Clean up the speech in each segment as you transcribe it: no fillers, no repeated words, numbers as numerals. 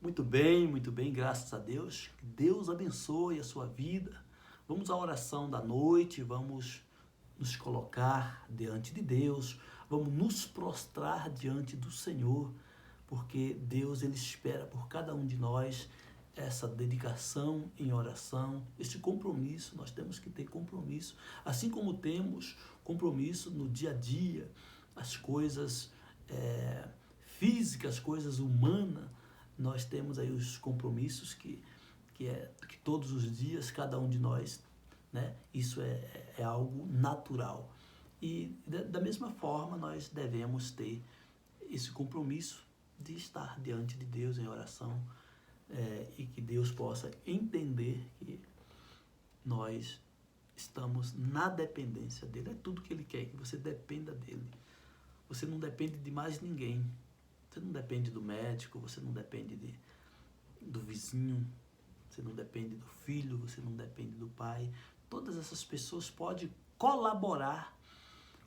Muito bem, graças a Deus. Que Deus abençoe a sua vida. Vamos à oração da noite, vamos nos colocar diante de Deus, vamos nos prostrar diante do Senhor, porque Deus ele espera por cada um de nós essa dedicação em oração, esse compromisso. Nós temos que ter compromisso, assim como temos compromisso no dia a dia, as coisas físicas, as coisas humanas. Nós temos aí os compromissos que todos os dias cada um de nós, né? Isso é algo natural. E da mesma forma nós devemos ter esse compromisso de estar diante de Deus em oração, e que Deus possa entender que nós estamos na dependência dele. É tudo que ele quer, que você dependa dele. Você não depende de mais ninguém. Você não depende do médico, você não depende do vizinho, você não depende do filho, você não depende do pai. Todas essas pessoas podem colaborar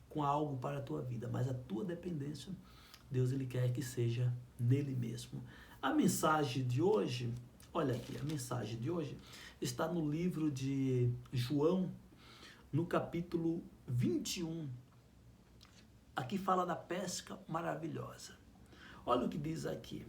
com algo para a tua vida, mas a tua dependência, Deus ele quer que seja nele mesmo. A mensagem de hoje, olha aqui, a mensagem de hoje está no livro de João, no capítulo 21. Aqui fala da pesca maravilhosa. Olha o que diz aqui.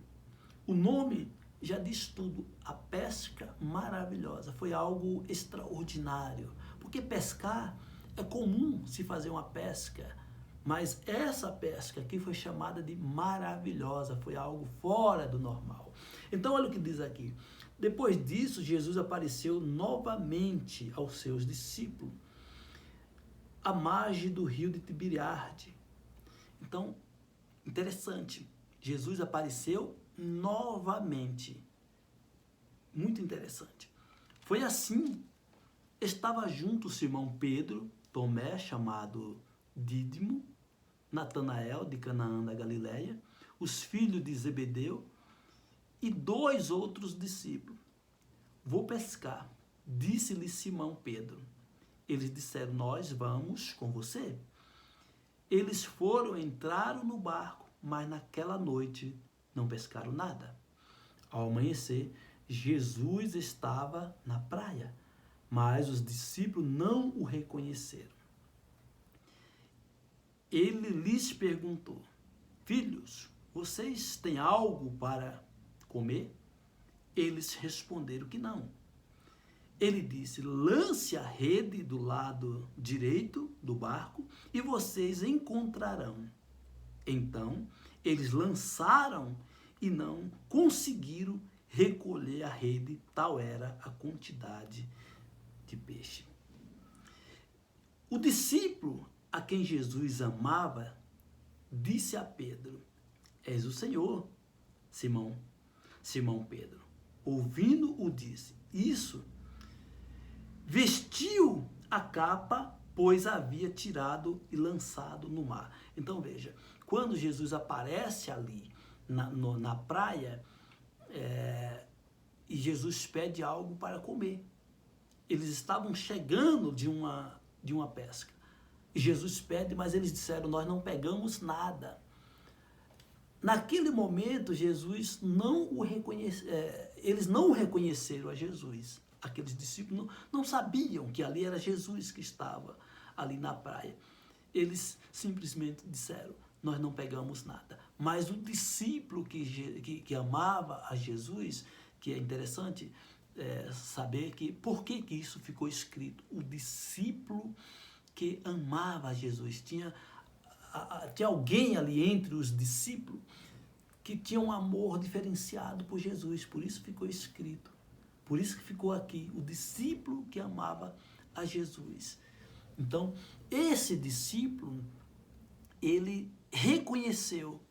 O nome já diz tudo. A pesca maravilhosa. Foi algo extraordinário. Porque pescar é comum se fazer uma pesca. Mas essa pesca aqui foi chamada de maravilhosa. Foi algo fora do normal. Então olha o que diz aqui. Depois disso, Jesus apareceu novamente aos seus discípulos à margem do rio de Tiberiade. Então, interessante. Jesus apareceu novamente. Muito interessante. Foi assim. Estava junto Simão Pedro, Tomé, chamado Dídimo, Natanael, de Canaã da Galileia, os filhos de Zebedeu e 2 outros discípulos. Vou pescar, disse-lhe Simão Pedro. Eles disseram, nós vamos com você. Eles entraram no barco, mas naquela noite não pescaram nada. Ao amanhecer, Jesus estava na praia, mas os discípulos não o reconheceram. Ele lhes perguntou, filhos, vocês têm algo para comer? Eles responderam que não. Ele disse, lance a rede do lado direito do barco e vocês encontrarão. Então, eles lançaram e não conseguiram recolher a rede, tal era a quantidade de peixe. O discípulo a quem Jesus amava disse a Pedro, és o Senhor, Simão Pedro. Ouvindo-o disse, isso, vestiu a capa, pois havia tirado e lançado no mar. Então veja, quando Jesus aparece ali na praia, e Jesus pede algo para comer. Eles estavam chegando de uma pesca. E Jesus pede, mas eles disseram, nós não pegamos nada. Naquele momento, Jesus não o eles não o reconheceram a Jesus. Aqueles discípulos não sabiam que ali era Jesus que estava ali na praia. Eles simplesmente disseram, nós não pegamos nada. Mas o discípulo que amava a Jesus, que é interessante saber por que isso ficou escrito. O discípulo que amava a Jesus. Tinha alguém ali entre os discípulos que tinha um amor diferenciado por Jesus. Por isso ficou escrito. Por isso que ficou aqui. O discípulo que amava a Jesus. Então, esse discípulo, ele reconheceu.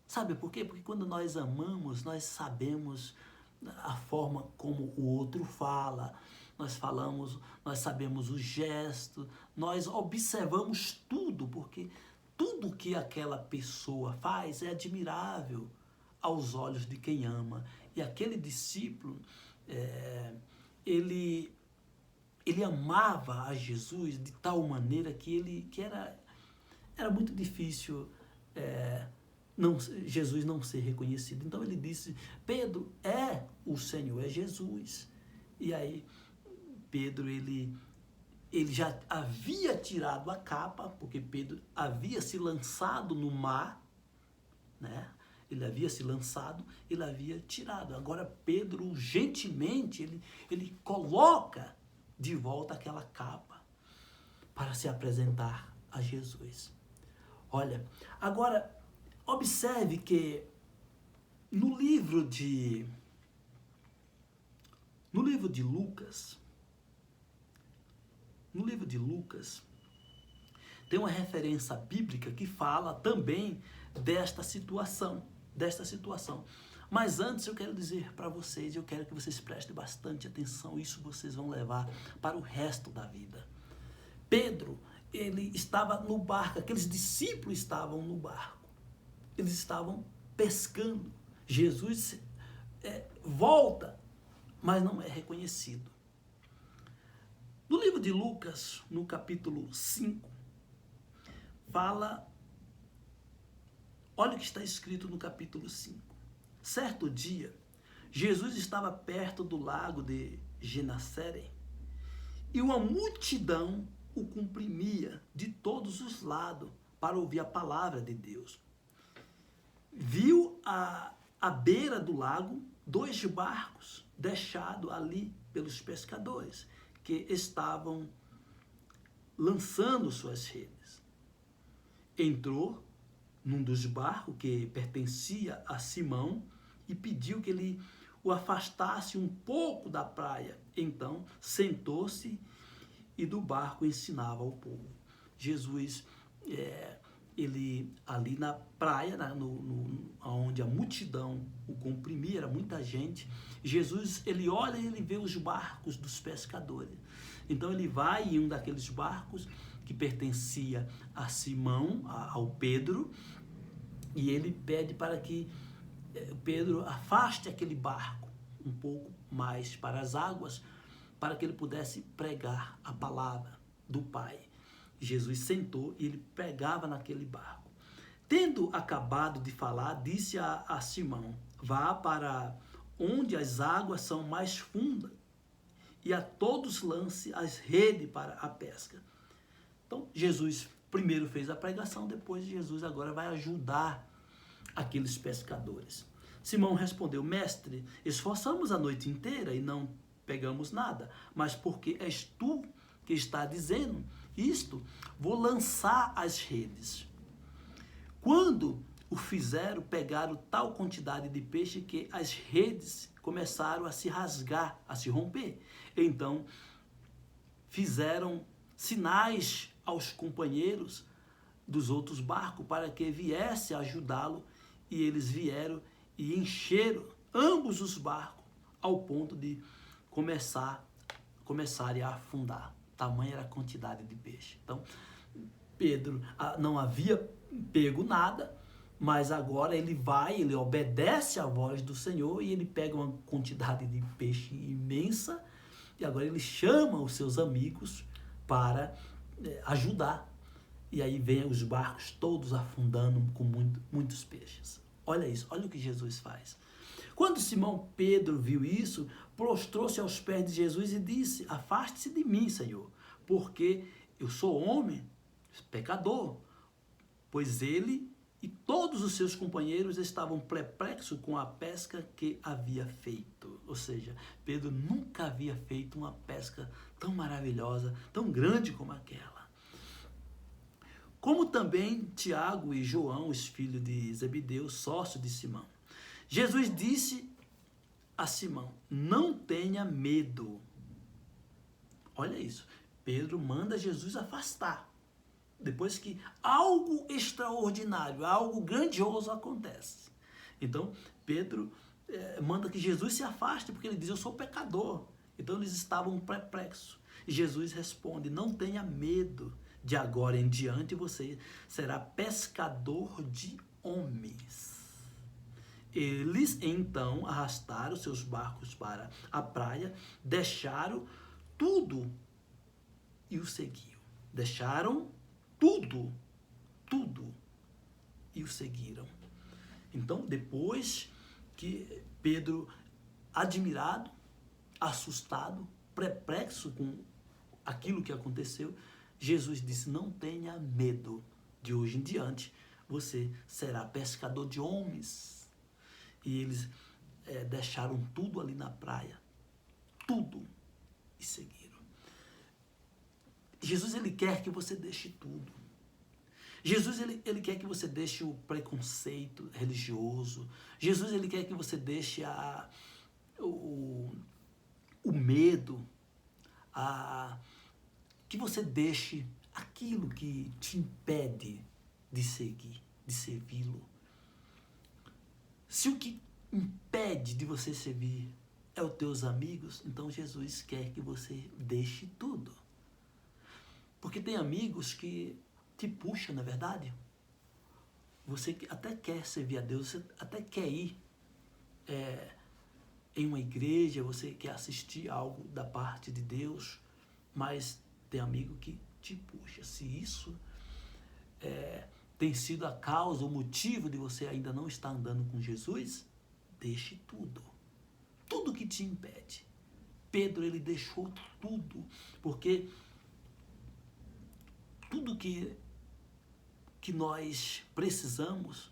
Sabe por quê? Porque quando nós amamos, nós sabemos a forma como o outro fala, nós sabemos o gesto, nós observamos tudo, porque tudo que aquela pessoa faz é admirável aos olhos de quem ama. E aquele discípulo, ele amava a Jesus de tal maneira que era muito difícil Jesus não ser reconhecido. Então ele disse, Pedro é o Senhor, é Jesus. E aí Pedro, ele já havia tirado a capa, porque Pedro havia se lançado no mar, né? Ele havia se lançado, ele havia tirado. Agora Pedro, gentilmente, ele coloca de volta aquela capa para se apresentar a Jesus. Olha, agora observe que no livro de Lucas, tem uma referência bíblica que fala também desta situação. Mas antes eu quero dizer para vocês, eu quero que vocês prestem bastante atenção, isso vocês vão levar para o resto da vida. Pedro, ele estava no barco, aqueles discípulos estavam no barco, eles estavam pescando. Jesus volta, mas não é reconhecido. No livro de Lucas, no capítulo 5, fala, olha o que está escrito no capítulo 5. Certo dia, Jesus estava perto do lago de Genesaré e uma multidão o comprimia de todos os lados para ouvir a palavra de Deus. Viu à beira do lago 2 barcos deixados ali pelos pescadores que estavam lançando suas redes. Entrou num dos barcos que pertencia a Simão e pediu que ele o afastasse um pouco da praia. Então sentou-se e do barco ensinava ao povo. Jesus, ele ali na praia, onde a multidão o comprimia, era muita gente, Jesus, ele olha e ele vê os barcos dos pescadores. Então ele vai em um daqueles barcos que pertencia a Simão, ao Pedro, e ele pede para que Pedro afaste aquele barco um pouco mais para as águas, para que ele pudesse pregar a palavra do Pai. Jesus sentou e ele pregava naquele barco. Tendo acabado de falar, disse a Simão, vá para onde as águas são mais fundas e a todos lance as redes para a pesca. Então, Jesus primeiro fez a pregação, depois Jesus agora vai ajudar aqueles pescadores. Simão respondeu, mestre, esforçamos a noite inteira e não pegamos nada, mas porque és tu que está dizendo isto, vou lançar as redes. Quando o fizeram, pegaram tal quantidade de peixe que as redes começaram a se rasgar, a se romper. Então, fizeram sinais aos companheiros dos outros barcos para que viesse ajudá-lo, e eles vieram e encheram ambos os barcos ao ponto de começarem a afundar. Tamanha era a quantidade de peixe. Então, Pedro não havia pego nada, mas agora ele vai, ele obedece à voz do Senhor e ele pega uma quantidade de peixe imensa e agora ele chama os seus amigos para ajudar. E aí vem os barcos todos afundando com muitos peixes. Olha isso, olha o que Jesus faz. Quando Simão Pedro viu isso, prostrou-se aos pés de Jesus e disse, afaste-se de mim, Senhor, porque eu sou homem, pecador. Pois ele e todos os seus companheiros estavam perplexos com a pesca que havia feito. Ou seja, Pedro nunca havia feito uma pesca tão maravilhosa, tão grande como aquela. Como também Tiago e João, os filhos de Zebedeu, sócio de Simão. Jesus disse a Simão, não tenha medo. Olha isso, Pedro manda Jesus afastar. Depois que algo extraordinário, algo grandioso acontece. Então, Pedro manda que Jesus se afaste, porque ele diz, eu sou pecador. Então, eles estavam perplexos. E Jesus responde, não tenha medo. De agora em diante, você será pescador de homens. Eles, então, arrastaram seus barcos para a praia, deixaram tudo e o seguiam. Deixaram tudo e o seguiram. Então, depois que Pedro, admirado, assustado, perplexo com aquilo que aconteceu, Jesus disse: não tenha medo, de hoje em diante você será pescador de homens. E eles deixaram tudo ali na praia, tudo, e seguiram. Jesus, ele quer que você deixe tudo. Jesus, ele quer que você deixe o preconceito religioso. Jesus, ele quer que você deixe o medo, que você deixe aquilo que te impede de seguir, de servi-lo. Se o que impede de você servir é os teus amigos, então Jesus quer que você deixe tudo. Porque tem amigos que te puxam, não é verdade? Você até quer servir a Deus, você até quer ir em uma igreja, você quer assistir algo da parte de Deus, mas tem amigo que te puxa. Se isso tem sido a causa, o motivo de você ainda não estar andando com Jesus, deixe tudo. Tudo que te impede. Pedro, ele deixou tudo, porque tudo que nós precisamos,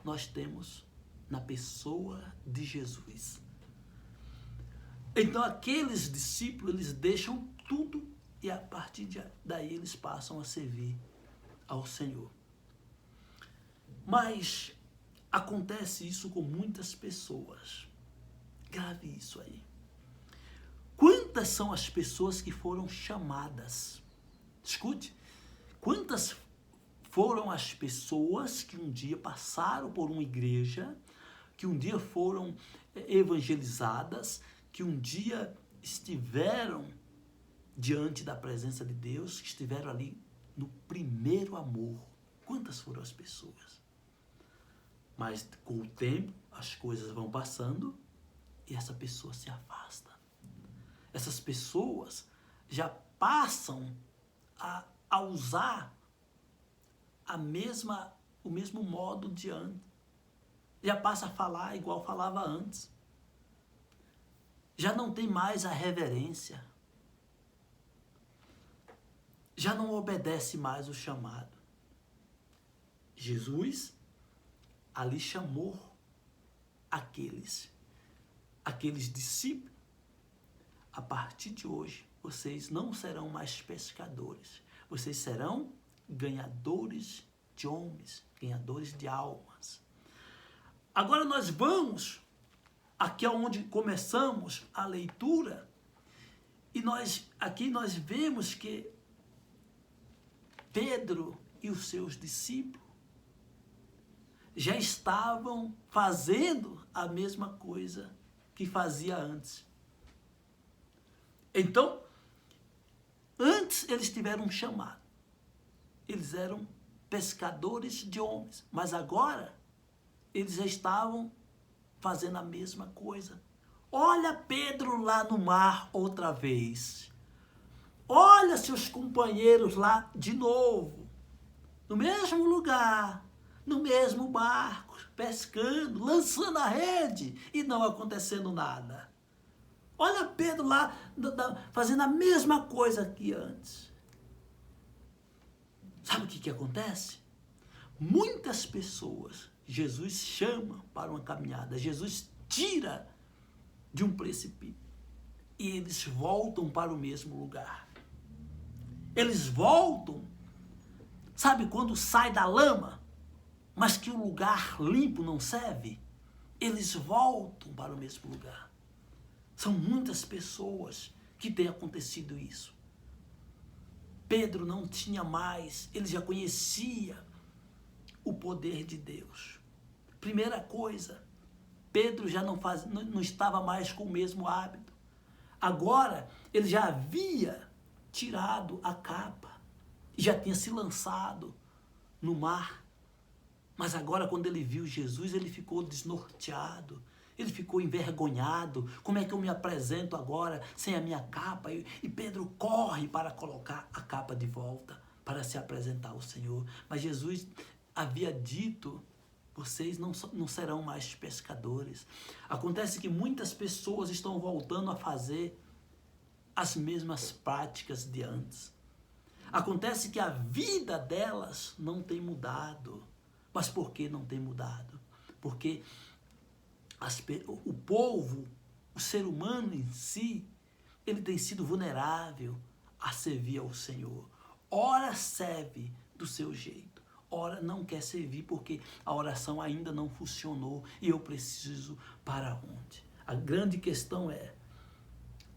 nós temos na pessoa de Jesus. Então aqueles discípulos, eles deixam tudo e a partir daí eles passam a servir ao Senhor. Mas acontece isso com muitas pessoas. Grave isso aí. Quantas são as pessoas que foram chamadas? Escute. Quantas foram as pessoas que um dia passaram por uma igreja, que um dia foram evangelizadas, que um dia estiveram diante da presença de Deus, que estiveram ali no primeiro amor? Quantas foram as pessoas? Mas com o tempo, as coisas vão passando e essa pessoa se afasta. Essas pessoas já passam a usar o mesmo modo de antes. Já passa a falar igual falava antes. Já não tem mais a reverência. Já não obedece mais o chamado. Jesus ali chamou aqueles discípulos. A partir de hoje, vocês não serão mais pescadores. Vocês serão ganhadores de homens, ganhadores de almas. Agora nós vamos, aqui é onde começamos a leitura, e aqui nós vemos que Pedro e os seus discípulos já estavam fazendo a mesma coisa que fazia antes. Então, antes eles tiveram um chamado. Eles eram pescadores de homens, mas agora eles já estavam fazendo a mesma coisa. Olha Pedro lá no mar outra vez. Olha seus companheiros lá de novo, no mesmo lugar, no mesmo barco, pescando, lançando a rede e não acontecendo nada. Olha Pedro lá fazendo a mesma coisa que antes. Sabe o que acontece? Muitas pessoas Jesus chama para uma caminhada, Jesus tira de um precipício e eles voltam para o mesmo lugar. Eles voltam, sabe quando sai da lama, mas que o lugar limpo não serve? Eles voltam para o mesmo lugar. São muitas pessoas que tem acontecido isso. Pedro não tinha mais, ele já conhecia o poder de Deus. Primeira coisa, Pedro já não estava mais com o mesmo hábito. Agora, ele já havia tirado a capa, já tinha se lançado no mar. Mas agora, quando ele viu Jesus, ele ficou desnorteado. Ele ficou envergonhado. Como é que eu me apresento agora sem a minha capa? E Pedro corre para colocar a capa de volta, para se apresentar ao Senhor. Mas Jesus havia dito vocês não serão mais pescadores. Acontece que muitas pessoas estão voltando a fazer as mesmas práticas de antes. Acontece que a vida delas não tem mudado. Mas por que não tem mudado? Porque o povo, o ser humano em si, ele tem sido vulnerável a servir ao Senhor. Ora serve do seu jeito, ora não quer servir porque a oração ainda não funcionou e eu preciso para onde? A grande questão é,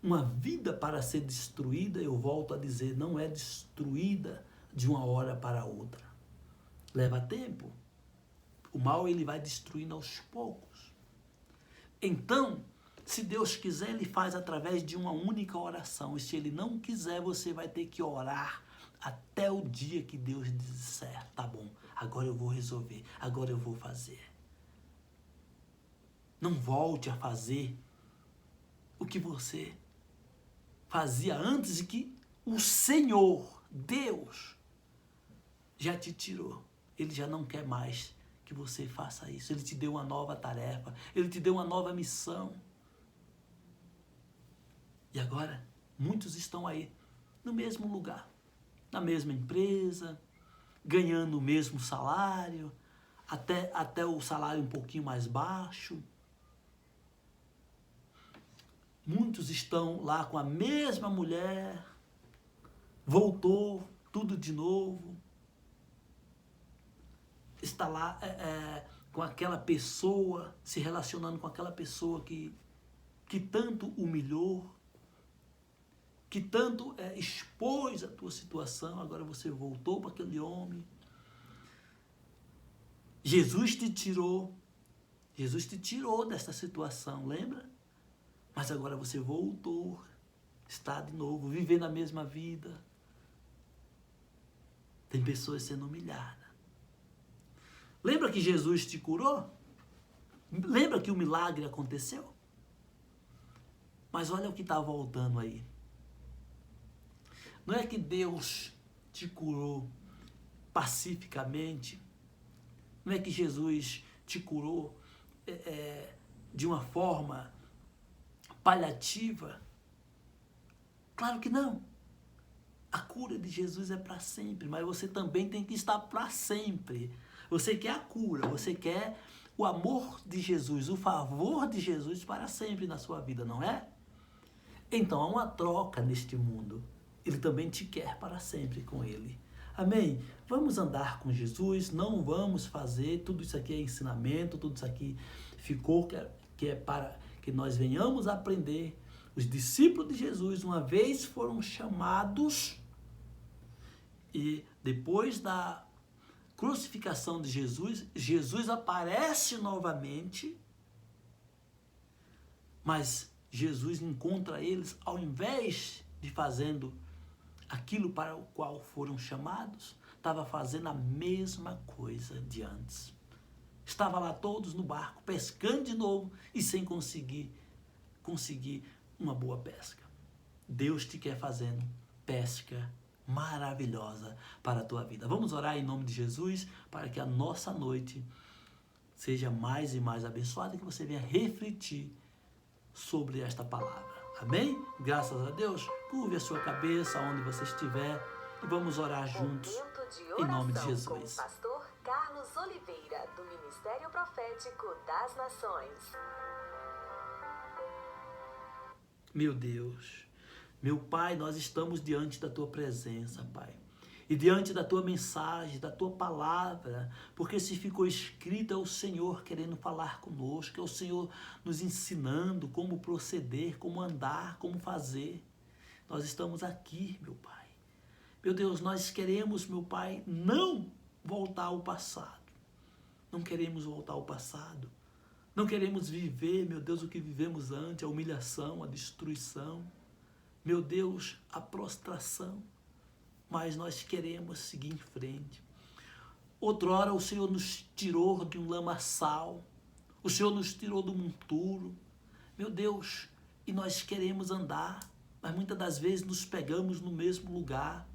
uma vida para ser destruída, eu volto a dizer, não é destruída de uma hora para outra. Leva tempo. O mal ele vai destruindo aos poucos. Então, se Deus quiser, Ele faz através de uma única oração. E se Ele não quiser, você vai ter que orar até o dia que Deus disser, tá bom, agora eu vou resolver, agora eu vou fazer. Não volte a fazer o que você fazia antes de que o Senhor, Deus, já te tirou. Ele já não quer mais que você faça isso. Ele te deu uma nova tarefa, Ele te deu uma nova missão. E agora, muitos estão aí no mesmo lugar, na mesma empresa, ganhando o mesmo salário, até o salário um pouquinho mais baixo. Muitos estão lá com a mesma mulher, voltou tudo de novo, está lá com aquela pessoa, se relacionando com aquela pessoa que tanto humilhou, que tanto expôs a tua situação, agora você voltou para aquele homem. Jesus te tirou dessa situação, lembra? Mas agora você voltou, está de novo, vivendo a mesma vida. Tem pessoas sendo humilhadas. Lembra que Jesus te curou? Lembra que o milagre aconteceu? Mas olha o que está voltando aí. Não é que Deus te curou pacificamente. Não é que Jesus te curou de uma forma paliativa. Claro que não. A cura de Jesus é para sempre, mas você também tem que estar para sempre. Você quer a cura, você quer o amor de Jesus, o favor de Jesus para sempre na sua vida, não é? Então há uma troca neste mundo. Ele também te quer para sempre com Ele. Amém? Vamos andar com Jesus, não vamos fazer, tudo isso aqui é ensinamento, tudo isso aqui ficou que é para que nós venhamos a aprender. Os discípulos de Jesus, uma vez foram chamados e depois da crucificação de Jesus, Jesus aparece novamente, mas Jesus encontra eles, ao invés de fazendo aquilo para o qual foram chamados, estava fazendo a mesma coisa de antes. Estava lá todos no barco, pescando de novo e sem conseguir uma boa pesca. Deus te quer fazendo pesca maravilhosa para a tua vida. Vamos orar em nome de Jesus para que a nossa noite seja mais e mais abençoada, que você venha refletir sobre esta palavra. Amém? Graças a Deus. Curve a sua cabeça onde você estiver e vamos orar juntos em nome de Jesus. Com o pastor Carlos Oliveira, do Ministério Profético das Nações. Meu Deus, meu Pai, nós estamos diante da Tua presença, Pai. E diante da Tua mensagem, da Tua palavra, porque se ficou escrito é o Senhor querendo falar conosco, é o Senhor nos ensinando como proceder, como andar, como fazer. Nós estamos aqui, meu Pai. Meu Deus, nós queremos, meu Pai, não voltar ao passado. Não queremos voltar ao passado. Não queremos viver, meu Deus, o que vivemos antes, a humilhação, a destruição. Meu Deus, a prostração. Mas nós queremos seguir em frente. Outrora o Senhor nos tirou de um lamaçal. O Senhor nos tirou do monturo. Meu Deus, e nós queremos andar, mas muitas das vezes nos pegamos no mesmo lugar.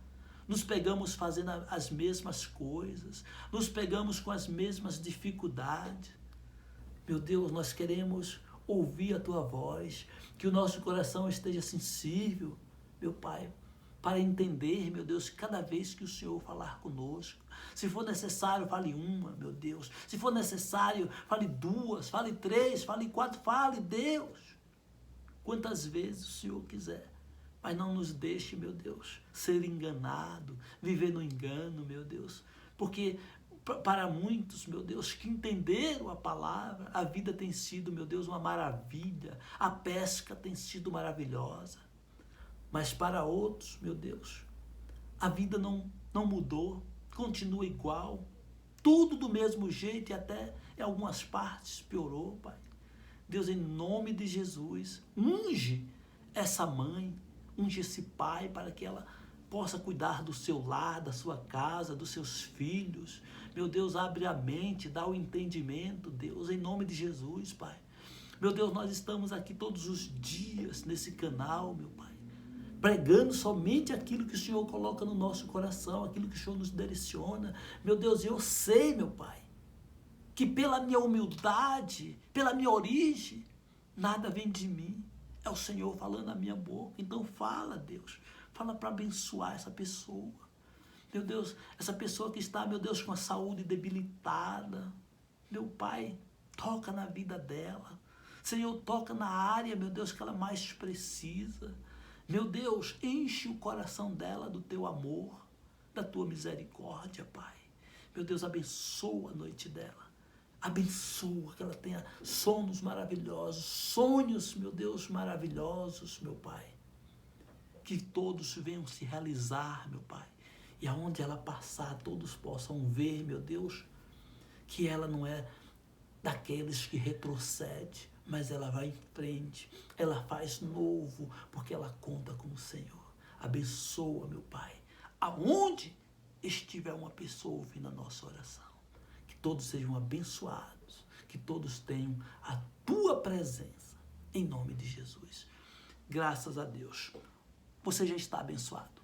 nos pegamos fazendo as mesmas coisas, nos pegamos com as mesmas dificuldades. Meu Deus, nós queremos ouvir a Tua voz, que o nosso coração esteja sensível, meu Pai, para entender, meu Deus, cada vez que o Senhor falar conosco. Se for necessário, fale uma, meu Deus. Se for necessário, fale duas, fale três, fale quatro, fale, Deus. Quantas vezes o Senhor quiser. Mas não nos deixe, meu Deus, ser enganado, viver no engano, meu Deus. Porque para muitos, meu Deus, que entenderam a palavra, a vida tem sido, meu Deus, uma maravilha. A pesca tem sido maravilhosa. Mas para outros, meu Deus, a vida não mudou, continua igual. Tudo do mesmo jeito e até em algumas partes piorou, Pai. Deus, em nome de Jesus, unge essa mãe, unge esse pai para que ela possa cuidar do seu lar, da sua casa, dos seus filhos. Meu Deus, abre a mente, dá o entendimento, Deus, em nome de Jesus, Pai. Meu Deus, nós estamos aqui todos os dias nesse canal, meu Pai, pregando somente aquilo que o Senhor coloca no nosso coração, aquilo que o Senhor nos direciona. Meu Deus, eu sei, meu Pai, que pela minha humildade, pela minha origem, nada vem de mim. É o Senhor falando na minha boca. Então fala, Deus. Fala para abençoar essa pessoa. Meu Deus, essa pessoa que está, meu Deus, com a saúde debilitada. Meu Pai, toca na vida dela. Senhor, toca na área, meu Deus, que ela mais precisa. Meu Deus, enche o coração dela do teu amor, da tua misericórdia, Pai. Meu Deus, abençoa a noite dela. Abençoa que ela tenha sonhos maravilhosos, sonhos, meu Deus, maravilhosos, meu Pai. Que todos venham se realizar, meu Pai. E aonde ela passar, todos possam ver, meu Deus, que ela não é daqueles que retrocede, mas ela vai em frente, ela faz novo, porque ela conta com o Senhor. Abençoa, meu Pai, aonde estiver uma pessoa ouvindo a nossa oração, que todos sejam abençoados, que todos tenham a Tua presença, em nome de Jesus. Graças a Deus, você já está abençoado.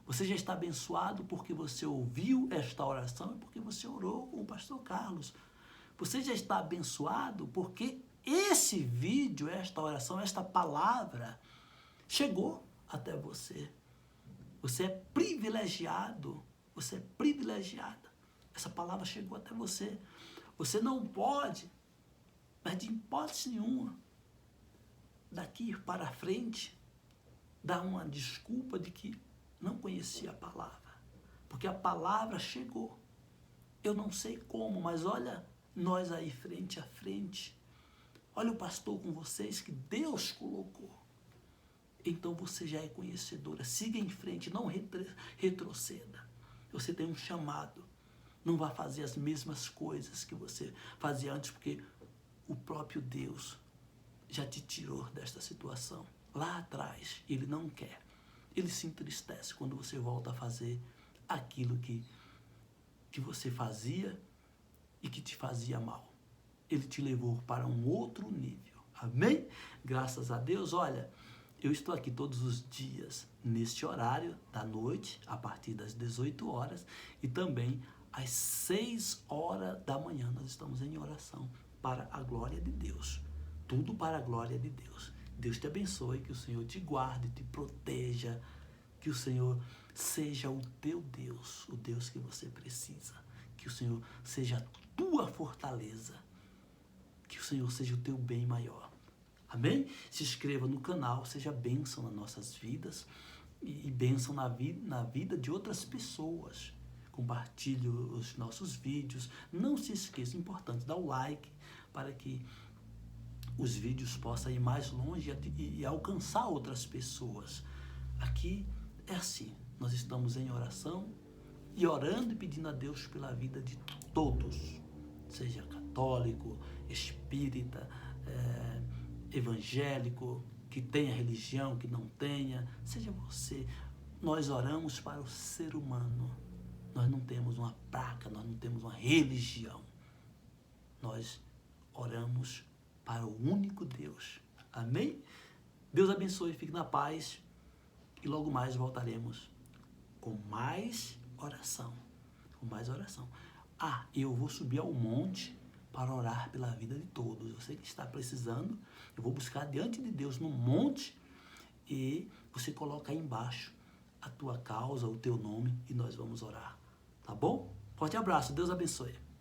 Você já está abençoado porque você ouviu esta oração e porque você orou com o pastor Carlos. Você já está abençoado porque esse vídeo, esta oração, esta palavra chegou até você. Você é privilegiado. Você é privilegiada. Essa palavra chegou até você. Você não pode, mas de hipótese nenhuma, daqui para frente, dar uma desculpa de que não conhecia a palavra. Porque a palavra chegou. Eu não sei como, mas olha nós aí frente a frente. Olha o pastor com vocês que Deus colocou. Então você já é conhecedora. Siga em frente, não retroceda. Você tem um chamado. Não vá fazer as mesmas coisas que você fazia antes, porque o próprio Deus já te tirou desta situação. Lá atrás, Ele não quer. Ele se entristece quando você volta a fazer aquilo que você fazia e que te fazia mal. Ele te levou para um outro nível. Amém? Graças a Deus. Olha, eu estou aqui todos os dias neste horário da noite, a partir das 18 horas, e também às 6 horas da manhã. Nós estamos em oração para a glória de Deus. Tudo para a glória de Deus. Deus te abençoe, que o Senhor te guarde, te proteja, que o Senhor seja o teu Deus, o Deus que você precisa. Que o Senhor seja a tua fortaleza. Que o Senhor seja o teu bem maior. Amém? Se inscreva no canal, seja bênção nas nossas vidas e bênção na vida de outras pessoas. Compartilhe os nossos vídeos. Não se esqueça, é importante, dar o like para que os vídeos possam ir mais longe e alcançar outras pessoas. Aqui é assim, nós estamos em oração e orando e pedindo a Deus pela vida de todos, seja católico, espírita, evangélico, que tenha religião, que não tenha, seja você. Nós oramos para o ser humano. Nós não temos uma placa, nós não temos uma religião. Nós oramos para o único Deus. Amém? Deus abençoe, fique na paz e logo mais voltaremos com mais oração. Com mais oração. Ah, eu vou subir ao monte para orar pela vida de todos. Você que está precisando, eu vou buscar diante de Deus no monte e você coloca aí embaixo a tua causa, o teu nome e nós vamos orar. Tá bom? Forte abraço. Deus abençoe.